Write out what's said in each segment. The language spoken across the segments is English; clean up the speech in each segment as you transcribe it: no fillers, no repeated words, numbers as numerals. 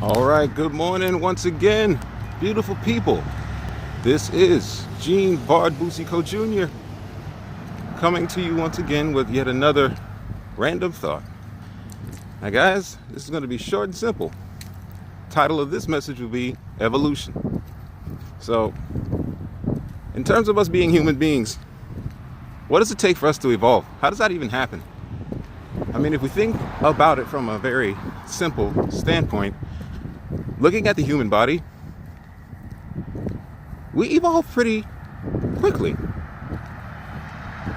All right, good morning once again, beautiful people. This is Gene Bard Busico Jr. coming to you once again with yet another random thought. Now guys, this is going to be short and simple. Title of this message will be Evolution. So, in terms of us being human beings, what does it take for us to evolve? How does that even happen? I mean, if we think about it from a very simple standpoint, looking at the human body, we evolve pretty quickly.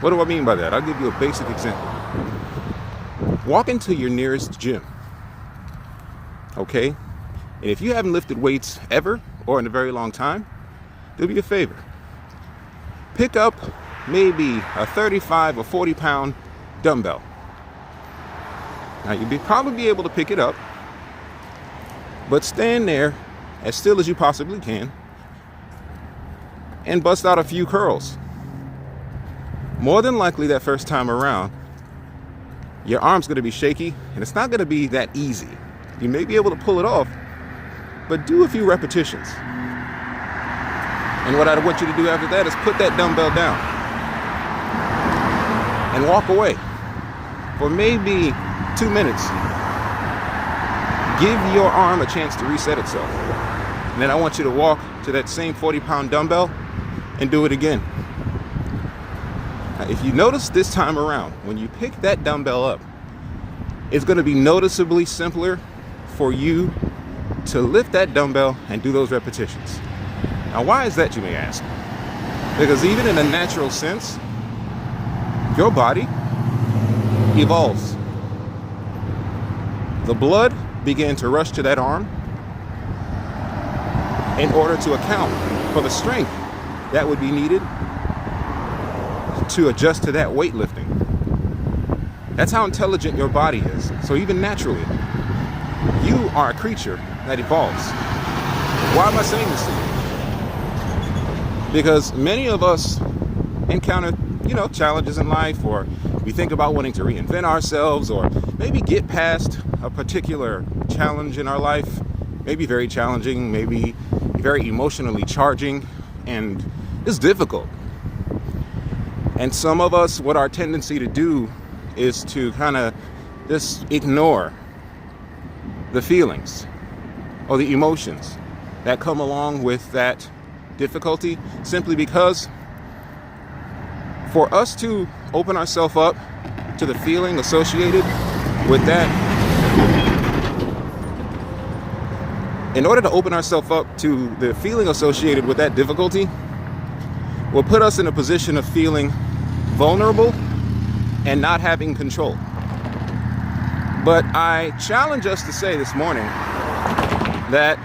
What do I mean by that? I'll give you a basic example. Walk into your nearest gym, okay? And if you haven't lifted weights ever or in a very long time, do me a favor. Pick up maybe a 35 or 40 pound dumbbell. Now you'll probably be able to pick it up, but stand there as still as you possibly can and bust out a few curls. More than likely that first time around, your arm's gonna be shaky and it's not gonna be that easy. You may be able to pull it off, but do a few repetitions. And what I want you to do after that is put that dumbbell down and walk away for maybe 2 minutes. Give your arm a chance to reset itself. And then I want you to walk to that same 40-pound dumbbell and do it again. Now, if you notice this time around, when you pick that dumbbell up, it's going to be noticeably simpler for you to lift that dumbbell and do those repetitions. Now, why is that, you may ask? Because even in a natural sense, your body evolves. The blood began to rush to that arm in order to account for the strength that would be needed to adjust to that weightlifting. That's how intelligent your body is. So even naturally, you are a creature that evolves. Why am I saying this to you? Because many of us encounter, challenges in life, or we think about wanting to reinvent ourselves, or maybe get past a particular challenge in our life, maybe very challenging, maybe very emotionally charging, and it's difficult. And some of us, what our tendency to do is to kind of just ignore the feelings or the emotions that come along with that difficulty, simply because for us to open ourselves up to the feeling associated with that, in order to open ourselves up to the feeling associated with that difficulty, will put us in a position of feeling vulnerable and not having control. But I challenge us to say this morning that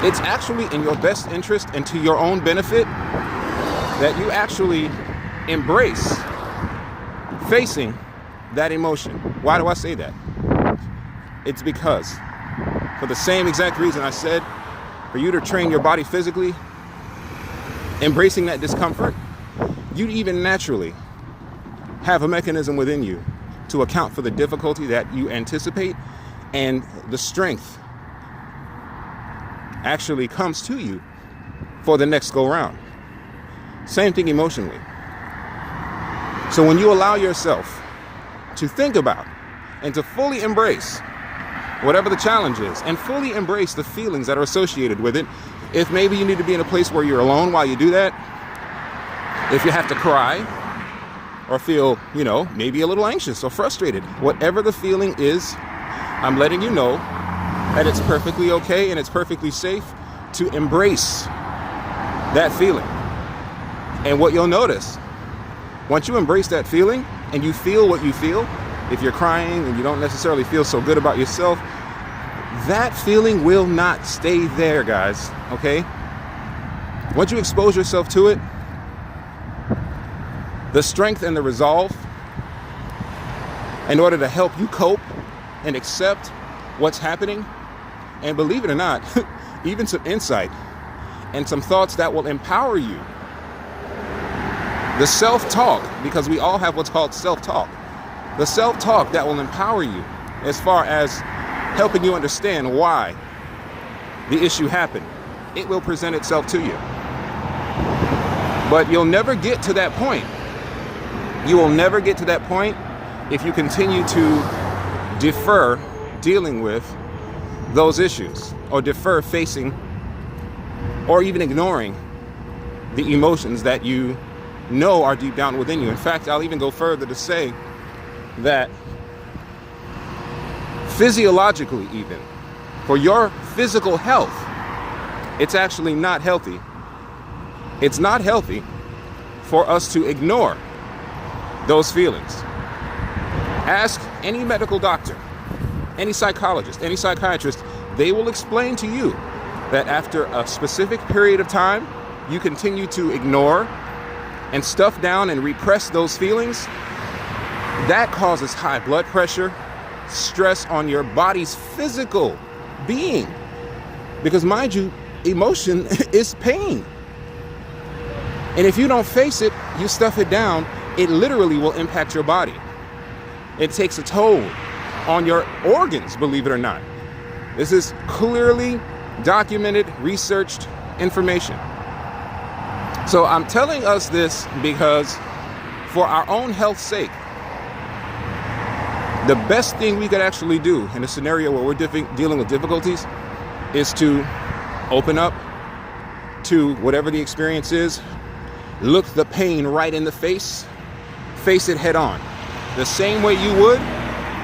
it's actually in your best interest and to your own benefit that you actually embrace facing that emotion. Why do I say that? It's because, for the same exact reason I said, for you to train your body physically, embracing that discomfort, you'd even naturally have a mechanism within you to account for the difficulty that you anticipate, and the strength actually comes to you for the next go round. Same thing emotionally. So when you allow yourself to think about and to fully embrace whatever the challenge is, and fully embrace the feelings that are associated with it, if maybe you need to be in a place where you're alone while you do that, if you have to cry or feel, maybe a little anxious or frustrated, whatever the feeling is, I'm letting you know that it's perfectly okay and it's perfectly safe to embrace that feeling. And what you'll notice, once you embrace that feeling and you feel what you feel, if you're crying and you don't necessarily feel so good about yourself, that feeling will not stay there, guys, okay? Once you expose yourself to it, the strength and the resolve in order to help you cope and accept what's happening, and believe it or not, even some insight and some thoughts that will empower you. The self-talk, because we all have what's called self-talk. The self-talk that will empower you as far as helping you understand why the issue happened, it will present itself to you. But you'll never get to that point. You will never get to that point if you continue to defer dealing with those issues, or defer facing or even ignoring the emotions that you know are deep down within you. In fact, I'll even go further to say that physiologically, even for your physical health, it's actually not healthy. It's not healthy for us to ignore those feelings. Ask any medical doctor, any psychologist, any psychiatrist. They will explain to you that after a specific period of time, you continue to ignore and stuff down and repress those feelings. That causes high blood pressure, stress on your body's physical being. Because mind you, emotion is pain. And if you don't face it, you stuff it down, it literally will impact your body. It takes a toll on your organs, believe it or not. This is clearly documented, researched information. So I'm telling us this because for our own health's sake, the best thing we could actually do in a scenario where we're dealing with difficulties is to open up to whatever the experience is, look the pain right in the face it head on. The same way you would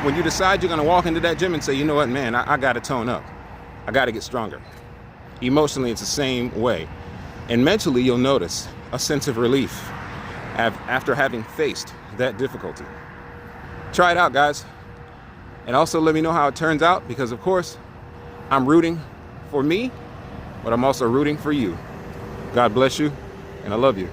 when you decide you're going to walk into that gym and say, you know what, man, I got to tone up. I got to get stronger. Emotionally, it's the same way. And mentally, you'll notice a sense of relief after having faced that difficulty. Try it out, guys. And also let me know how it turns out, because of course, I'm rooting for me, but I'm also rooting for you. God bless you, and I love you.